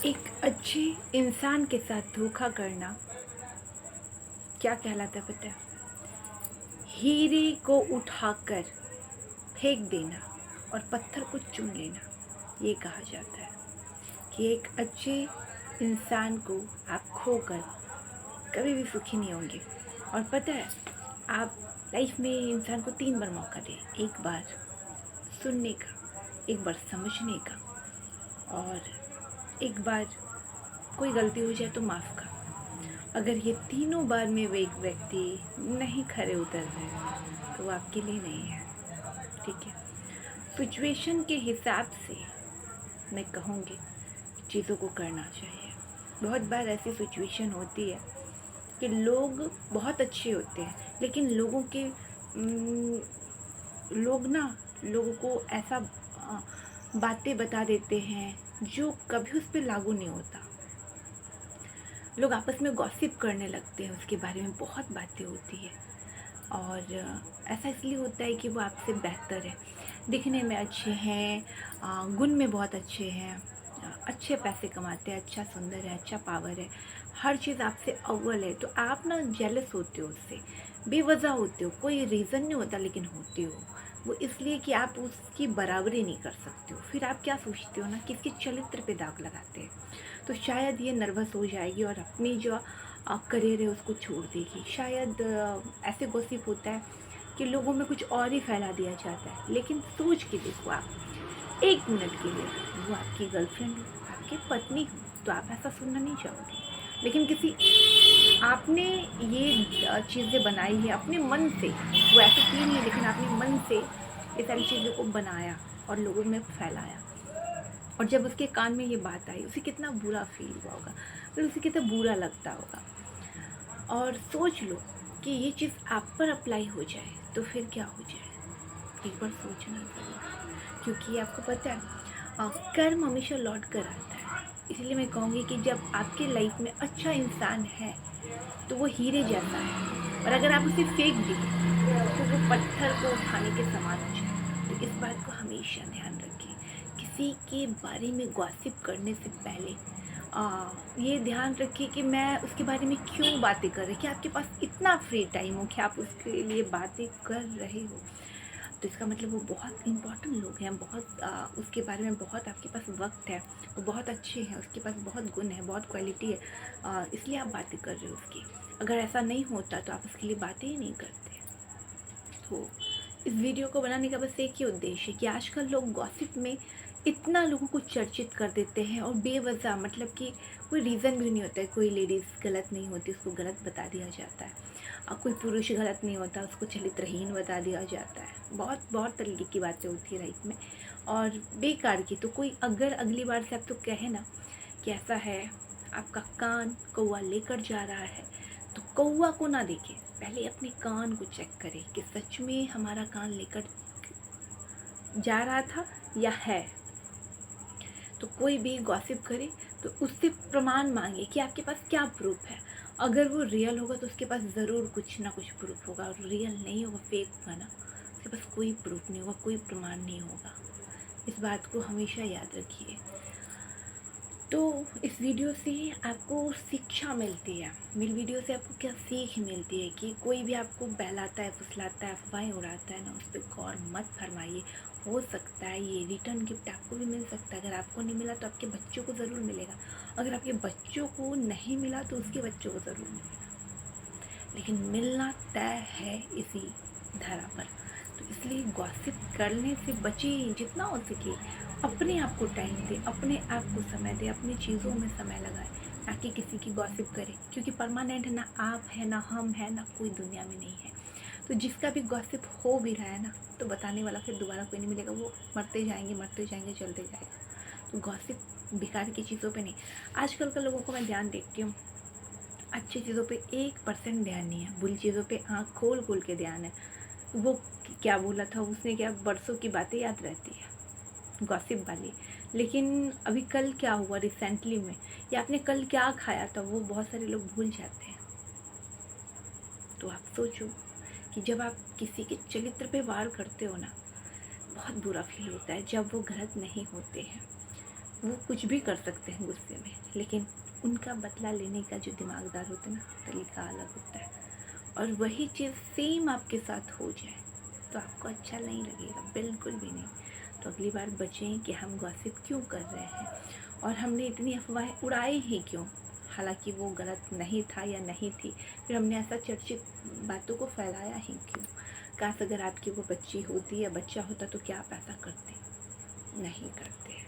एक अच्छे इंसान के साथ धोखा करना क्या कहलाता है पता है? हीरे को उठाकर फेंक देना और पत्थर को चुन लेना, ये कहा जाता है कि एक अच्छे इंसान को आप खोकर कभी भी सुखी नहीं होंगे। और पता है, आप लाइफ में इंसान को 3 बार मौका दें। एक बार सुनने का, एक बार समझने का, और एक बार कोई गलती हो जाए तो माफ़ का। अगर ये तीनों बार में वो एक व्यक्ति नहीं खरे उतर रहे तो वो आपके लिए नहीं है। ठीक है, सिचुएशन के हिसाब से मैं कहूँगी चीज़ों को करना चाहिए। बहुत बार ऐसी सिचुएशन होती है कि लोग बहुत अच्छे होते हैं, लेकिन लोग ना लोगों को ऐसा बातें बता देते हैं जो कभी उस पर लागू नहीं होता। लोग आपस में गॉसिप करने लगते हैं, उसके बारे में बहुत बातें होती है। और ऐसा इसलिए होता है कि वो आपसे बेहतर है, दिखने में अच्छे हैं, गुण में बहुत अच्छे हैं, अच्छे पैसे कमाते हैं, अच्छा सुंदर है, अच्छा पावर है, हर चीज़ आपसे अव्वल है। तो आप ना जेलस होते हो उससे, बेवजह होते हो, कोई रीज़न नहीं होता लेकिन होते हो। वो इसलिए कि आप उसकी बराबरी नहीं कर सकते हो। फिर आप क्या सोचते हो ना, किसके चरित्र पे दाग लगाते हैं। तो शायद ये नर्वस हो जाएगी और अपनी जो करियर है उसको छोड़ देगी। शायद ऐसे गॉसिप होता है कि लोगों में कुछ और ही फैला दिया जाता है, लेकिन सोच के देखो आप, 1 मिनट के लिए वो आपकी गर्लफ्रेंड हो, आपकी पत्नी हो, तो आप ऐसा सुनना नहीं चाहोगे। लेकिन किसी आपने ये चीज़ें बनाई है अपने मन से, वो ऐसे की नहीं लेकिन आपने मन से ये सारी चीज़ों को बनाया और लोगों में फैलाया। और जब उसके कान में ये बात आई, उसे कितना बुरा फील हुआ होगा, फिर उसे कितना बुरा लगता होगा। और सोच लो कि ये चीज़ आप पर अप्लाई हो जाए तो फिर क्या हो जाए। एक बार सोचना ज़रूर, क्योंकि आपको पता है कर्म हमेशा लौट कर आता है। इसलिए मैं कहूँगी कि जब आपके लाइफ में अच्छा इंसान है तो वो हीरे जैसा है, और अगर आप उसे फेंक दें तो वो पत्थर को उठाने के समान हो जाए। तो इस बात को हमेशा ध्यान रखें, किसी के बारे में गॉसिप करने से पहले ये ध्यान रखिए कि मैं उसके बारे में क्यों बातें कर रही, कि आपके पास इतना फ्री टाइम हो कि आप उसके लिए बातें कर रहे हो। तो इसका मतलब वो बहुत इम्पोर्टेंट लोग हैं, बहुत उसके बारे में बहुत आपके पास वक्त है, वो बहुत अच्छे हैं, उसके पास बहुत गुण है, बहुत क्वालिटी है, इसलिए आप बातें कर रहे हो उसकी। अगर ऐसा नहीं होता तो आप उसके लिए बातें ही नहीं करते। तो इस वीडियो को बनाने का बस एक ही उद्देश्य है कि आजकल लोग गॉसिप में इतना लोगों को चर्चित कर देते हैं, और बेवजह, मतलब कि कोई रीज़न भी नहीं होता है। कोई लेडीज़ गलत नहीं होती, उसको गलत बता दिया जाता है, और कोई पुरुष गलत नहीं होता, उसको चरित्रहीन बता दिया जाता है। बहुत बहुत तरीके की बातें होती है लाइफ में, और बेकार की। तो कोई अगर अगली बार से आप तो कहे ना कि ऐसा है, आपका कान कौवा लेकर जा रहा है, तो कौवा को ना देखें, पहले अपने कान को चेक करें कि सच में हमारा कान लेकर जा रहा था या है। तो कोई भी गॉसिप करे तो उससे प्रमाण मांगे कि आपके पास क्या प्रूफ है। अगर वो रियल होगा तो उसके पास ज़रूर कुछ ना कुछ प्रूफ होगा, और रियल नहीं होगा, फेक होगा ना, उसके पास कोई प्रूफ नहीं होगा, कोई प्रमाण नहीं होगा। इस बात को हमेशा याद रखिए। तो इस वीडियो से आपको शिक्षा मिलती है। मेरी वीडियो से आपको क्या सीख मिलती है कि कोई भी आपको बहलाता है, फुसलाता है, अफवाहें उड़ाता है ना, उस पर गौर मत फरमाइए। हो सकता है ये रिटर्न गिफ्ट आपको भी मिल सकता है। अगर आपको नहीं मिला तो आपके बच्चों को ज़रूर मिलेगा। अगर आपके बच्चों को नहीं मिला तो उसके बच्चों को ज़रूर मिलेगा, लेकिन मिलना तय है इसी धरा पर। तो इसलिए गॉसिप करने से बचिए जितना हो सके। अपने आप को टाइम दें, अपने आप को समय दें, अपनी चीज़ों में समय लगाएं, ना कि किसी की गॉसिप करें। क्योंकि परमानेंट ना आप है, ना हम है, ना कोई दुनिया में नहीं है। तो जिसका भी गॉसिप हो भी रहा है ना, तो बताने वाला फिर दोबारा कोई नहीं मिलेगा। वो मरते जाएंगे, चलते जाएगा। तो गॉसिप बेकार की चीज़ों पे नहीं। आजकल के लोगों को मैं ध्यान देखती हूँ, अच्छी चीज़ों पे 1% ध्यान नहीं है, बुरी चीज़ों पे आँख खोल खोल के ध्यान है। वो क्या बोला था उसने, क्या बरसों की बातें याद रहती है गॉसिप वाली। लेकिन अभी कल क्या हुआ रिसेंटली में, या आपने कल क्या खाया था, वो बहुत सारे लोग भूल जाते हैं। तो आप सोचो कि जब आप किसी के चरित्र पे वार करते हो ना, बहुत बुरा फील होता है जब वो गलत नहीं होते हैं। वो कुछ भी कर सकते हैं गुस्से में, लेकिन उनका बदला लेने का जो दिमागदार होता है ना, तरीका अलग होता है। और वही चीज़ सेम आपके साथ हो जाए तो आपको अच्छा नहीं लगेगा, बिल्कुल भी नहीं। तो अगली बार बचें कि हम गॉसिप क्यों कर रहे हैं और हमने इतनी अफवाहें उड़ाई ही क्यों, हालांकि वो गलत नहीं था या नहीं थी, फिर हमने ऐसा चर्चित बातों को फैलाया ही क्यों। काश अगर आपकी वो बच्ची होती या बच्चा होता तो क्या आप ऐसा करते? नहीं करते।